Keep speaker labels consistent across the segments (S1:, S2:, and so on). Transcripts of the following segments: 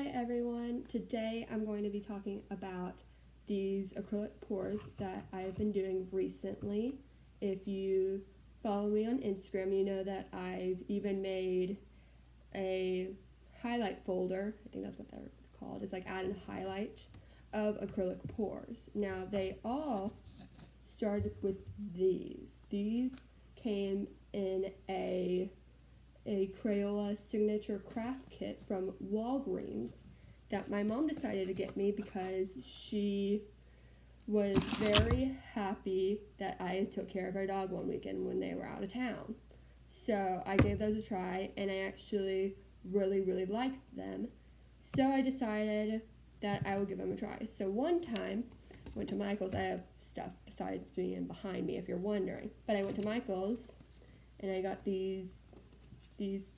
S1: Hi everyone, today I'm going to be talking about these acrylic pours that I've been doing recently. If you follow me on Instagram, you know that I've even made a highlight folder, I think that's what they're called, it's like add and highlight of acrylic pours. Now they all started with these. These came in a Crayola signature craft kit from Walgreens that my mom decided to get me because she was very happy that I took care of our dog one weekend when they were out of town. So I gave those a try and I actually really liked them. So I decided that I would give them a try. So one time I went to Michael's. I have stuff besides being behind me if you're wondering. But I went to Michael's and I got these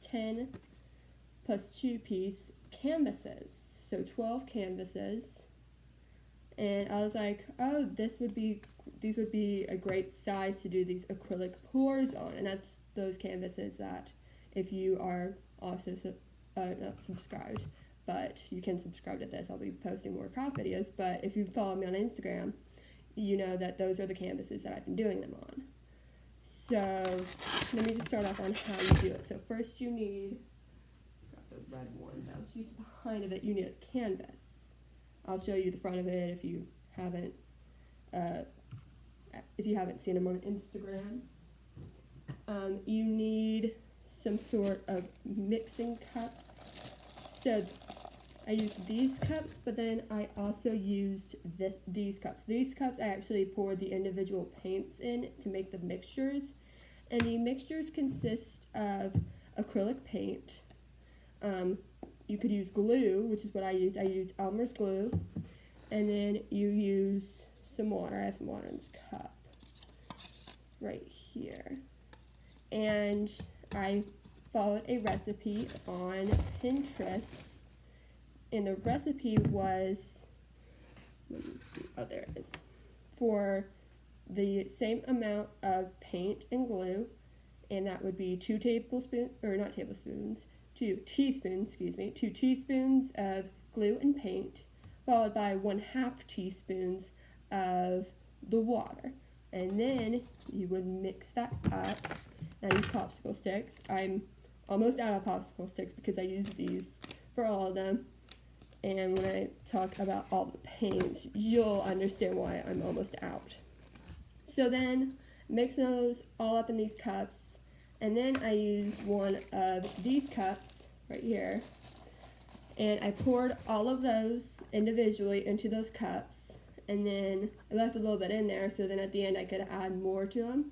S1: 10 plus 2 piece canvases, so 12 canvases, and I was like, oh, these would be a great size to do these acrylic pours on. And that's those canvases that, if you are also not subscribed, but you can subscribe to this, I'll be posting more craft videos, but if you follow me on Instagram, you know that those are the canvases that I've been doing them on. So let me just start off on how you do it. So first you need, got those red ones, I'll just use behind of it, you need a canvas. I'll show you the front of it if you haven't seen them on Instagram. You need some sort of mixing cups. So I used these cups, but then I also used these cups. These cups I actually poured the individual paints in to make the mixtures. And the mixtures consist of acrylic paint. You could use glue, which is what I used. I used Elmer's glue. And then you use some water. I have some water in this cup right here. And I followed a recipe on Pinterest. And the recipe was, let me see, oh, there it is, for the same amount of paint and glue, and that would be 2 teaspoons of glue and paint, followed by 1/2 teaspoons of the water. And then you would mix that up. I use popsicle sticks. I'm almost out of popsicle sticks because I use these for all of them. And when I talk about all the paints, you'll understand why I'm almost out. So then, mix those all up in these cups, and then I used one of these cups right here, and I poured all of those individually into those cups, and then I left a little bit in there, so then at the end I could add more to them.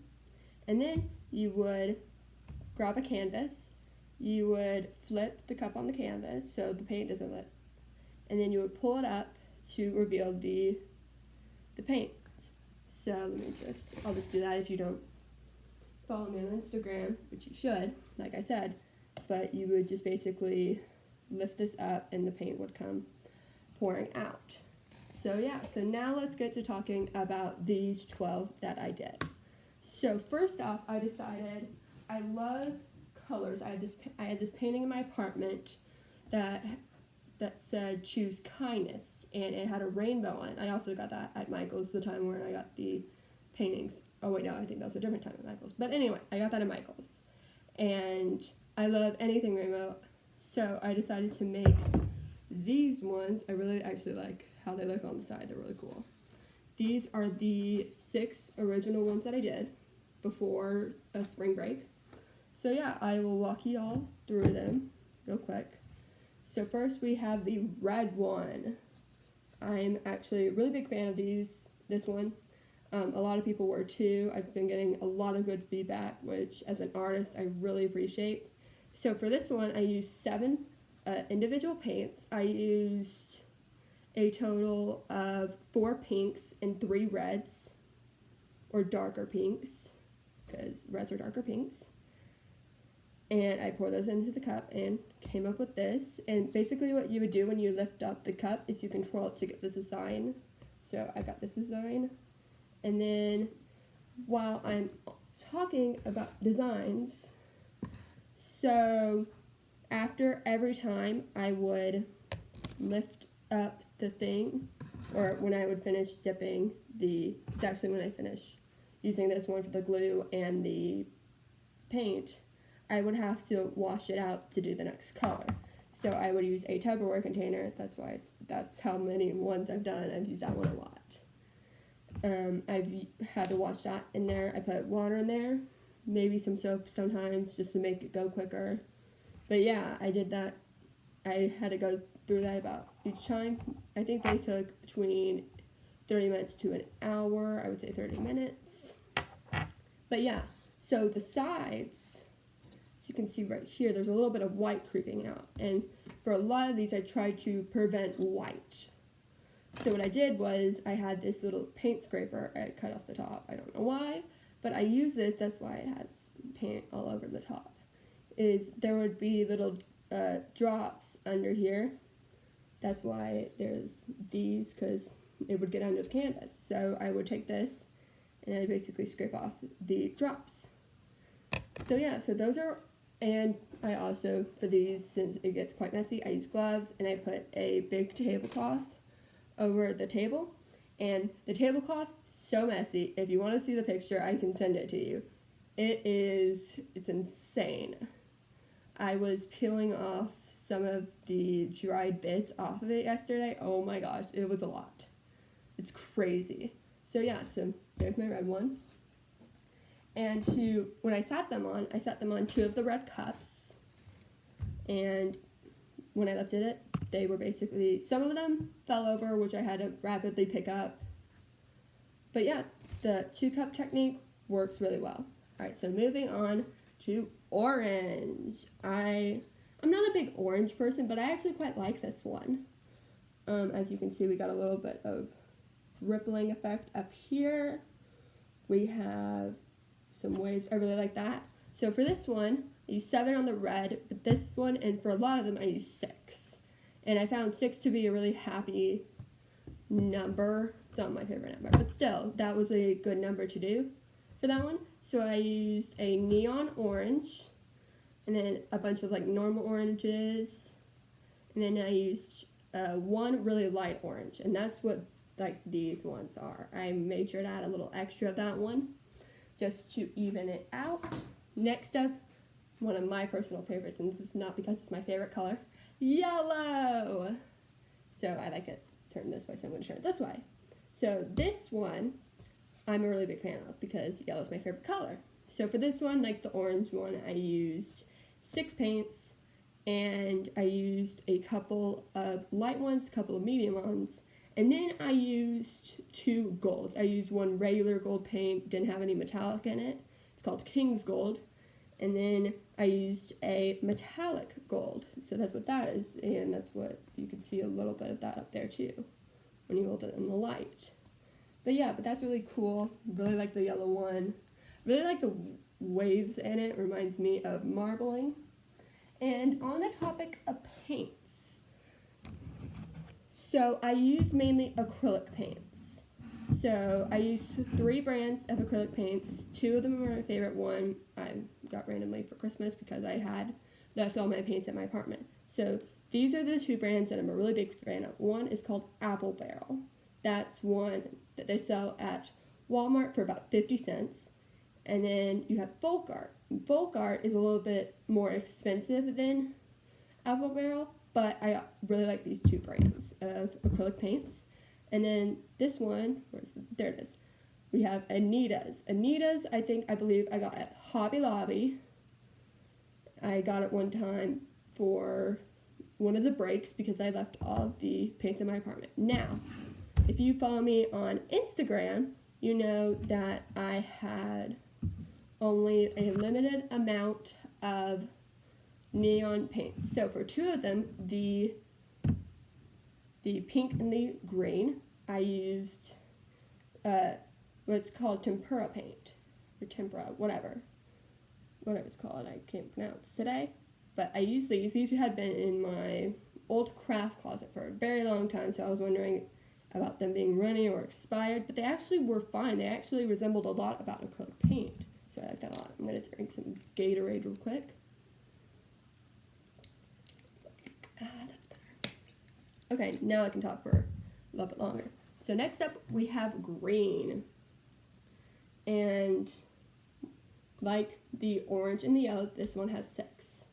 S1: And then you would grab a canvas, you would flip the cup on the canvas so the paint doesn't let, and then you would pull it up to reveal the paint. So I'll just do that if you don't follow me on Instagram, which you should, like I said, but you would just basically lift this up and the paint would come pouring out. So yeah, so now let's get to talking about these 12 that I did. So first off, I decided I love colors. I had this painting in my apartment that said choose kindness, and it had a rainbow on it. I also got that at Michael's the time where I got the paintings. Oh wait, no, I think that was a different time at Michael's. But anyway, I got that at Michael's. And I love anything rainbow, so I decided to make these ones. I really actually like how they look on the side. They're really cool. These are the 6 original ones that I did before a spring break. So yeah, I will walk you all through them real quick. So first we have the red one. I'm actually a really big fan of this one. A lot of people were too. I've been getting a lot of good feedback, which as an artist I really appreciate. So for this one I used 7 individual paints. I used a total of 4 pinks and 3 reds, or darker pinks, because reds are darker pinks. And I poured those into the cup and came up with this. And basically what you would do when you lift up the cup is you control it to get this design. So I got this design. And then while I'm talking about designs, so after every time I would lift up the thing, or when I would finish dipping it's actually when I finish using this one for the glue and the paint, I would have to wash it out to do the next color. So I would use a Tupperware container. That's how many ones I've done. I've used that one a lot. I've had to wash that in there. I put water in there, maybe some soap sometimes just to make it go quicker. But yeah, I did that. I had to go through that about each time. I think they took between 30 minutes to an hour. I would say 30 minutes. But yeah, so the sides, as you can see right here, there's a little bit of white creeping out. And for a lot of these, I tried to prevent white. So what I did was I had this little paint scraper. I cut off the top. I don't know why, but I use this. That's why it has paint all over the top. There would be little drops under here. That's why there's these, because it would get under the canvas. So I would take this and I basically scrape off the drops. So yeah, so those are, and I also, for these, since it gets quite messy, I use gloves and I put a big tablecloth over the table. And the tablecloth, so messy. If you want to see the picture, I can send it to you. It's insane. I was peeling off some of the dried bits off of it yesterday. Oh my gosh, it was a lot. It's crazy. So yeah, so there's my red one. And when I sat them on 2 of the red cups. And when I lifted it, they were basically, some of them fell over, which I had to rapidly pick up. But yeah, the 2-cup technique works really well. Alright, so moving on to orange. I'm not a big orange person, but I actually quite like this one. As you can see, we got a little bit of rippling effect up here. We have some waves. I really like that. So for this one, I use 7 on the red, but this one, and for a lot of them, I use 6. And I found 6 to be a really happy number. It's not my favorite number, but still, that was a good number to do for that one. So I used a neon orange, and then a bunch of like normal oranges, and then I used one really light orange, and that's what like these ones are. I made sure to add a little extra of that one, just to even it out. Next up, one of my personal favorites, and this is not because it's my favorite color, yellow. So I like it turned this way, so I'm going to turn it this way. So this one, I'm a really big fan of because yellow is my favorite color. So for this one, like the orange one, I used 6 paints, and I used a couple of light ones, a couple of medium ones, and then I used 2 golds. I used one regular gold paint, didn't have any metallic in it. It's called King's Gold. And then I used a metallic gold. So that's what that is, and that's what you can see a little bit of that up there too when you hold it in the light. But yeah, but that's really cool. Really like the yellow one. Really like the waves in it. Reminds me of marbling. And on the topic of paints, so I use mainly acrylic paints. So I use 3 brands of acrylic paints. 2 of them are my favorite. One I got randomly for Christmas because I had left all my paints at my apartment. So these are the 2 brands that I'm a really big fan of. One is called Apple Barrel. That's one that they sell at Walmart for about 50 cents. And then you have Folk Art. Folk Art is a little bit more expensive than Apple Barrel, but I really like these 2 brands of acrylic paints. And then this one, there it is. We have Anita's. Anita's, I believe I got at Hobby Lobby. I got it one time for one of the breaks because I left all of the paints in my apartment. Now, if you follow me on Instagram, you know that I had only a limited amount of neon paints. So for 2 of them, the pink and the green, I used what's called tempera paint, or tempera, whatever it's called, I can't pronounce today. But I used these. These had been in my old craft closet for a very long time, so I was wondering about them being runny or expired, but they actually were fine. They actually resembled a lot about acrylic paint, so I like that a lot. I'm going to drink some Gatorade real quick. That's better. Okay, now I can talk for a little bit longer. So next up we have green. And like the orange and the yellow, this one has 6.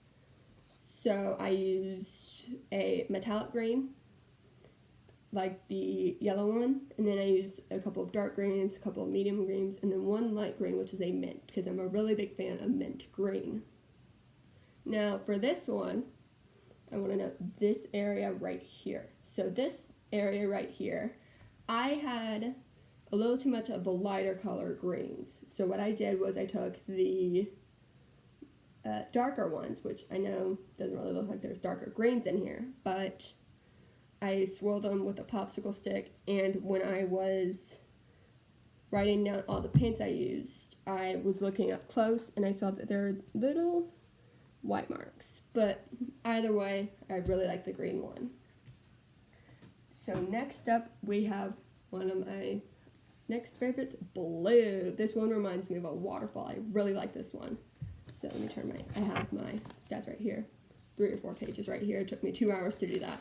S1: So I used a metallic green, like the yellow one, and then I used a couple of dark greens, a couple of medium greens, and then one light green, which is a mint, because I'm a really big fan of mint green. Now for this one, I want to note this area right here. So this area right here, I had a little too much of the lighter color greens. So what I did was I took the darker ones, which I know doesn't really look like there's darker greens in here, but I swirled them with a popsicle stick, and when I was writing down all the paints I used, I was looking up close and I saw that there were little white marks. But either way, I really like the green one. So next up we have one of my next favorites, blue. This one reminds me of a waterfall. I really like this one. So let me turn I have my stats right here. 3 or 4 pages right here. It took me 2 hours to do that.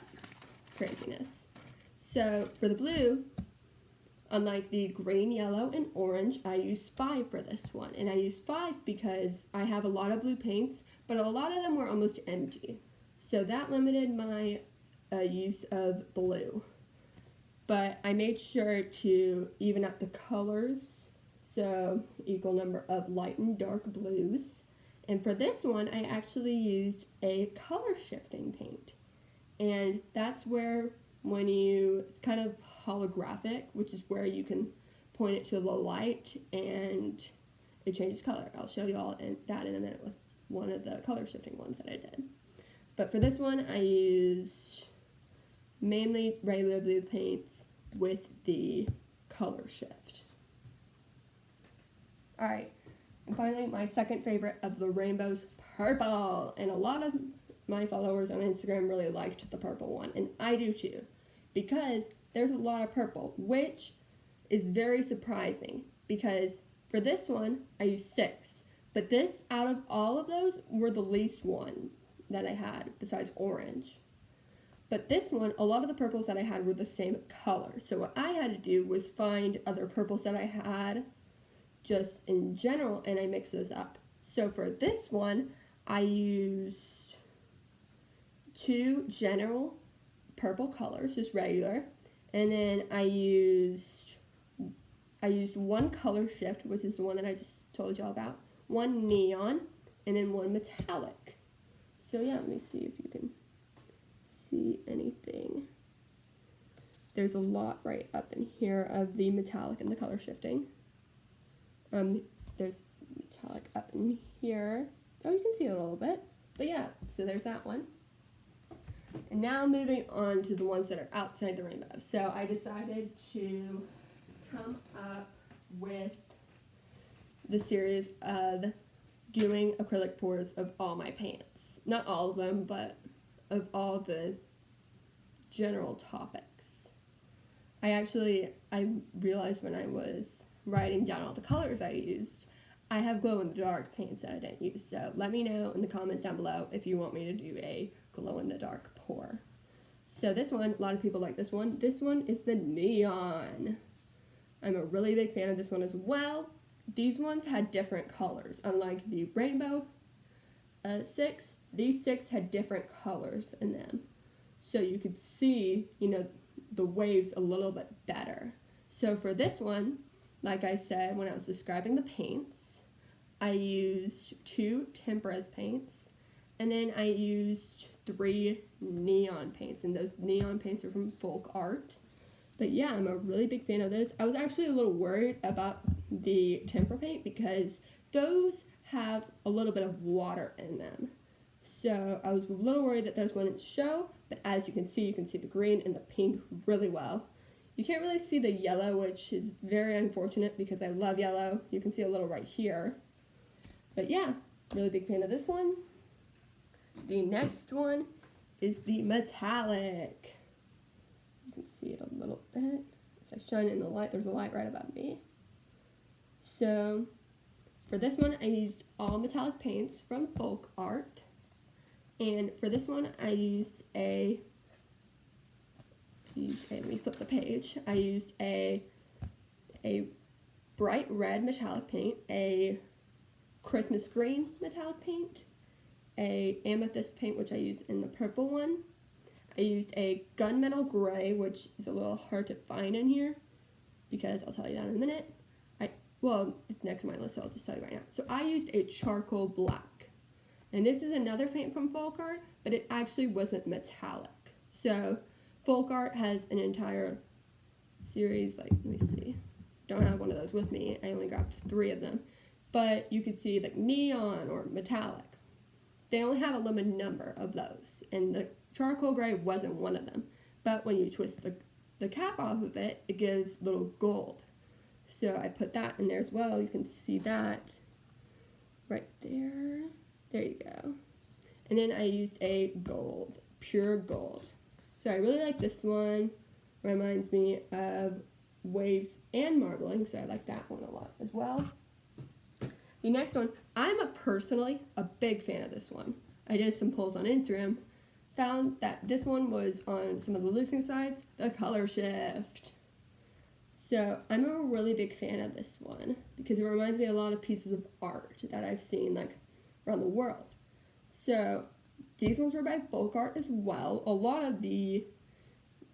S1: Craziness. So for the blue, unlike the green, yellow, and orange, I used 5 for this one. And I used 5 because I have a lot of blue paints, but a lot of them were almost empty. So that limited my use of blue. But I made sure to even up the colors, so equal number of light and dark blues. And for this one, I actually used a color shifting paint. And that's where it's kind of holographic, which is where you can point it to the light and it changes color. I'll show you all that in a minute with one of the color shifting ones that I did. But for this one, I used mainly regular blue paints with the color shift. Alright, and finally my second favorite of the rainbows, purple. And a lot of my followers on Instagram really liked the purple one, and I do too, because there's a lot of purple, which is very surprising, because for this one I used 6, but this, out of all of those, were the least one that I had besides orange. But this one, a lot of the purples that I had were the same color. So what I had to do was find other purples that I had just in general, and I mixed those up. So for this one, I used 2 general purple colors, just regular, and then I used 1 color shift, which is the one that I just told you all about, 1 neon, and then 1 metallic. So yeah, let me see if you can see anything. There's a lot right up in here of the metallic and the color shifting. There's metallic up in here. Oh, you can see it a little bit. But yeah, so there's that one. And now moving on to the ones that are outside the rainbow. So I decided to come up with the series of doing acrylic pours of all my paints. Not all of them, but of all the general topics. I realized when I was writing down all the colors I used, I have glow-in-the-dark paints that I didn't use. So let me know in the comments down below if you want me to do a glow-in-the-dark pour. So this one, a lot of people like this one. This one is the neon. I'm a really big fan of this one as well. These ones had different colors. Unlike the rainbow 6, these 6 had different colors in them. So you could see, the waves a little bit better. So for this one, like I said when I was describing the paints, I used 2 tempera's paints, and then I used 3 neon paints, and those neon paints are from Folk Art. But yeah, I'm a really big fan of this. I was actually a little worried about the tempera paint because those have a little bit of water in them. So I was a little worried that those wouldn't show, but as you can see the green and the pink really well. You can't really see the yellow, which is very unfortunate because I love yellow. You can see a little right here. But yeah, really big fan of this one. The next one is the metallic. You can see it a little bit. As I shine in the light, there's a light right above me. So for this one, I used all metallic paints from Folk Art. And for this one, I used a let me flip the page. I used a bright red metallic paint, a Christmas green metallic paint, a amethyst paint, which I used in the purple one. I used a gunmetal gray, which is a little hard to find in here, because I'll tell you that in a minute. Well, it's next to my list, so I'll just tell you right now. So I used a charcoal black. And this is another paint from Folk Art, but it actually wasn't metallic. So Folk Art has an entire series, like, let me see. Don't have one of those with me. I only grabbed 3 of them. But you could see like neon or metallic. They only have a limited number of those. And the charcoal gray wasn't one of them. But when you twist the cap off of it, it gives little gold. So I put that in there as well. You can see that right there. There you go. And then I used a gold, pure gold. So I really like this one. Reminds me of waves and marbling, so I like that one a lot as well. The next one, I'm personally a big fan of this one. I did some polls on Instagram, found that this one was on some of the loosening sides, the color shift. So I'm a really big fan of this one because it reminds me of a lot of pieces of art that I've seen like around the world. So these ones are by Folk Art as well. A lot of the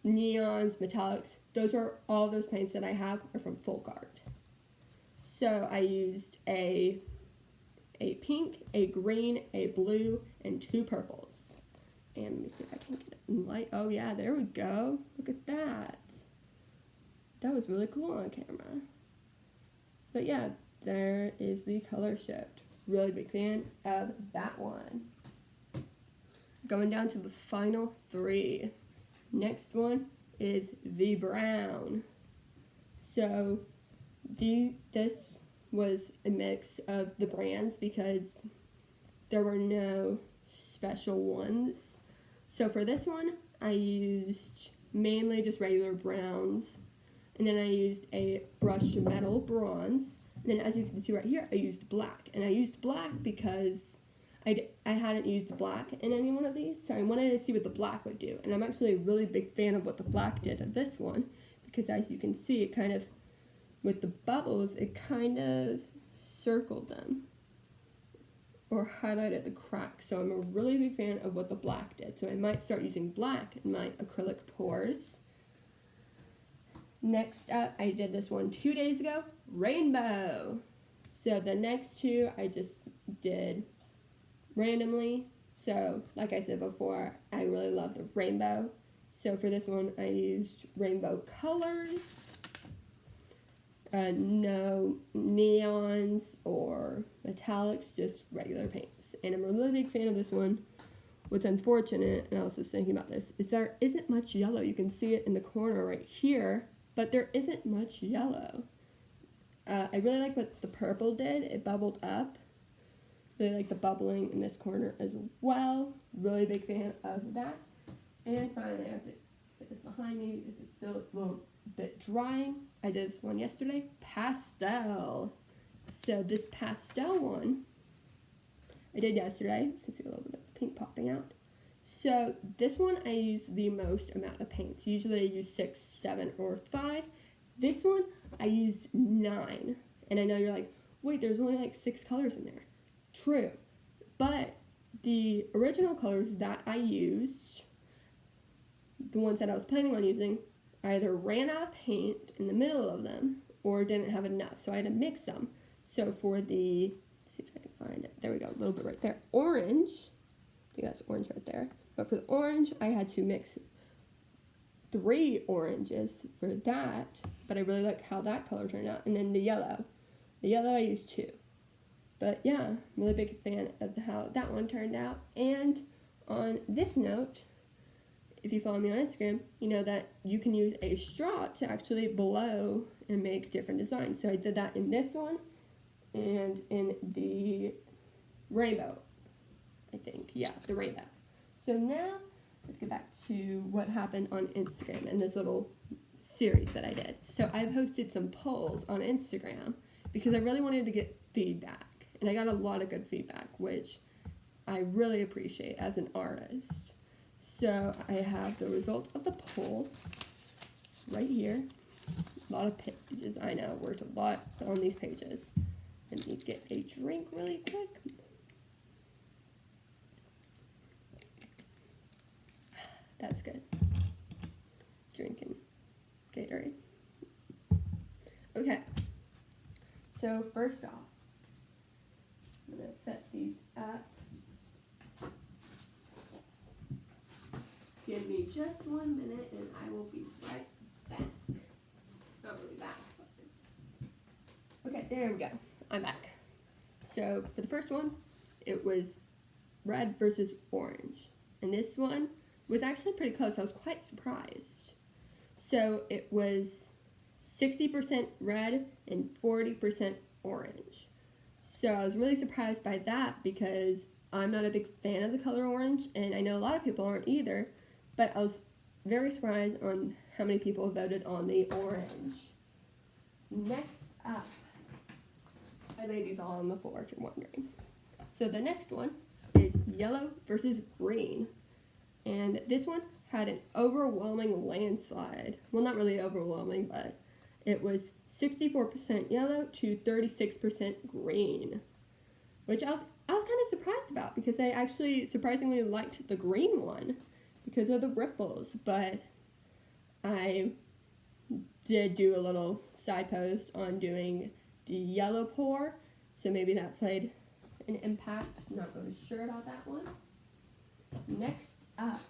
S1: neons, metallics, those are all those paints that I have are from Folk Art. So I used a pink, a green, a blue, and 2 purples. And let me see if I can get it in light. Oh yeah, there we go. Look at that. That was really cool on camera. But yeah, there is the color shift. Really big fan of that one. Going down to the final 3. Next one is the brown. So this was a mix of the brands because there were no special ones. So for this one, I used mainly just regular browns. And then I used a brushed metal bronze. And then as you can see right here, I used black. And I used black because I hadn't used black in any one of these. So I wanted to see what the black would do. And I'm actually a really big fan of what the black did of this one. Because as you can see, it kind of, with the bubbles, it kind of circled them. Or highlighted the cracks. So I'm a really big fan of what the black did. So I might start using black in my acrylic pours. Next up, I did this one 2 days ago, rainbow. So the next 2 I just did randomly. So like I said before, I really love the rainbow. So for this one, I used rainbow colors. No neons or metallics, just regular paints. And I'm a really big fan of this one. What's unfortunate, and I was just thinking about this, is there isn't much yellow. You can see it in the corner right here. But there isn't much yellow. I really like what the purple did. It bubbled up. Really like the bubbling in this corner as well. Really big fan of that. And finally, I have to put this behind me because it's still a little bit drying. I did this one yesterday, pastel. So this pastel one I did yesterday. You can see a little bit of pink popping out. So this one I use the most amount of paints. Usually I use 6, 7, or 5. This one I used 9. And I know you're like, wait, there's only like 6 colors in there. True. But the original colors that I used, the ones that I was planning on using, either ran out of paint in the middle of them or didn't have enough. So I had to mix them. So for the, let's see if I can find it. There we go, a little bit right there. Orange. I think that's orange right there. But for the orange, I had to mix 3 oranges for that. But I really like how that color turned out. And then the yellow. The yellow I used 2. But yeah, I'm a really big fan of how that one turned out. And on this note, if you follow me on Instagram, you know that you can use a straw to actually blow and make different designs. So I did that in this one and in the rainbow. I think, yeah, the rainbow. So now, let's get back to what happened on Instagram and this little series that I did. So I've hosted some polls on Instagram because I really wanted to get feedback. And I got a lot of good feedback, which I really appreciate as an artist. So I have the results of the poll. right here. A lot of pages, I know, worked a lot on these pages. Let me get a drink really quick. That's good. Drinking Gatorade. Okay, so first off, I'm going to set these up. Give me just 1 minute and I will be right back. Not really back, but... Okay, there we go. I'm back. So for the first one, it was red versus orange. And this one was actually pretty close. I was quite surprised. So it was 60% red and 40% orange. So I was really surprised by that because I'm not a big fan of the color orange, and I know a lot of people aren't either, but I was very surprised on how many people voted on the orange. Next up, I laid these all on the floor if you're wondering. So the next one is yellow versus green. And this one had an overwhelming landslide. Well, not really overwhelming, but it was 64% yellow to 36% green, which I was kind of surprised about because I actually surprisingly liked the green one because of the ripples, but I did do a little side post on doing the yellow pour, so maybe that played an impact. I'm not really sure about that one. Next up,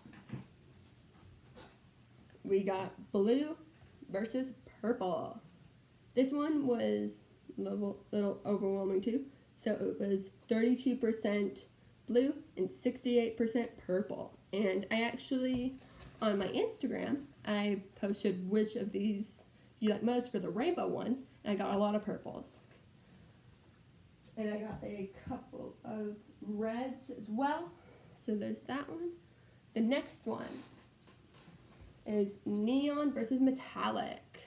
S1: we got blue versus purple. This one was a little overwhelming too. So it was 32% blue and 68% purple. And I actually, on my Instagram, I posted which of these you like most for the rainbow ones, and I got a lot of purples. And I got a couple of reds as well. So there's that one. The next one is neon versus metallic.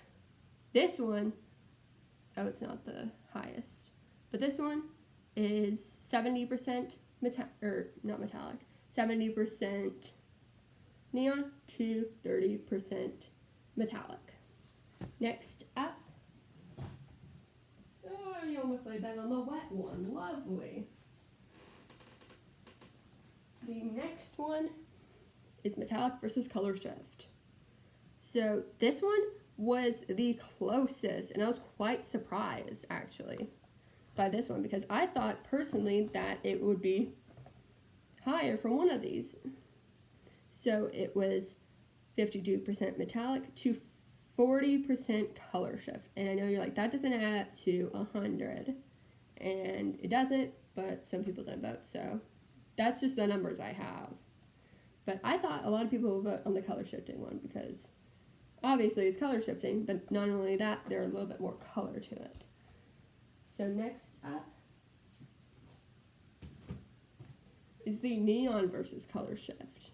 S1: This one, oh, it's not the highest, but this one is 70% not metallic, 70% neon to 30% metallic. Next up, oh, you almost laid that on the wet one, lovely. The next one is metallic versus color shift. So this one was the closest, and I was quite surprised actually by this one because I thought personally that it would be higher for one of these. So it was 52% metallic to 40% color shift, and I know you're like, that doesn't add up to 100, and it doesn't, but some people didn't vote, so that's just the numbers I have. But I thought a lot of people would vote on the color shifting one because obviously it's color shifting, but not only that, there's a little bit more color to it. So next up is the neon versus color shift.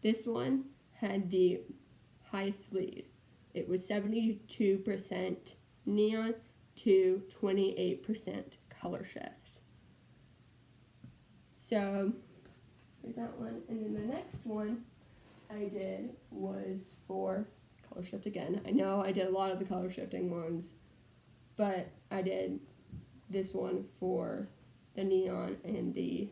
S1: This one had the highest lead. It was 72% neon to 28% color shift. So there's that one. And then the next one I did was for color shift again. I know I did a lot of the color shifting ones, but I did this one for the neon and the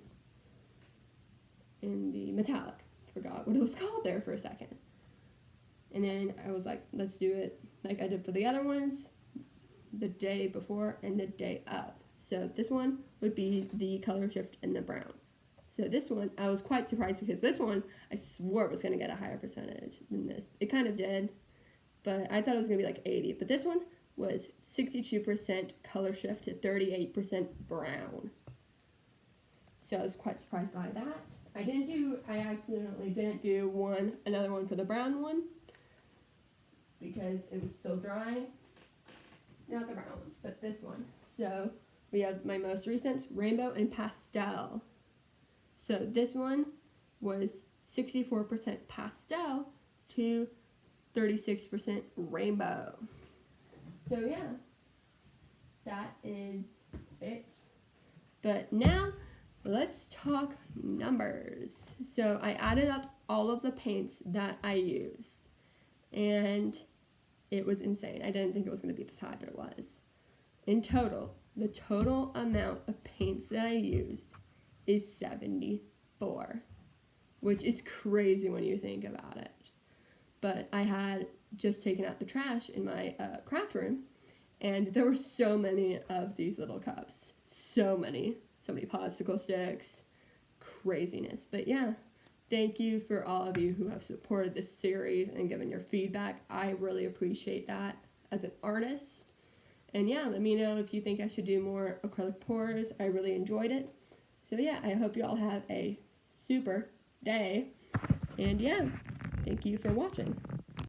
S1: metallic. Forgot what it was called there for a second. And then I was like, let's do it like I did for the other ones the day before and the day of. So this one would be the color shift in the brown. So this one, I was quite surprised because this one, I swore it was going to get a higher percentage than this. It kind of did, but I thought it was going to be like 80. But this one was 62% color shift to 38% brown. So I was quite surprised by that. I accidentally didn't do another one for the brown one because it was still drying. Not the brown ones, but this one. So we have my most recent, rainbow and pastel. So this one was 64% pastel to 36% rainbow. So yeah, that is it. But now let's talk numbers. So I added up all of the paints that I used, and it was insane. I didn't think it was going to be this high, but it was. In total, the total amount of paints that I used is 74, which is crazy when you think about it. But I had just taken out the trash in my craft room, and there were so many of these little cups. So many popsicle sticks, craziness. But yeah, thank you for all of you who have supported this series and given your feedback. I really appreciate that as an artist. And yeah, let me know if you think I should do more acrylic pours. I really enjoyed it. So yeah, I hope you all have a super day. And yeah, thank you for watching.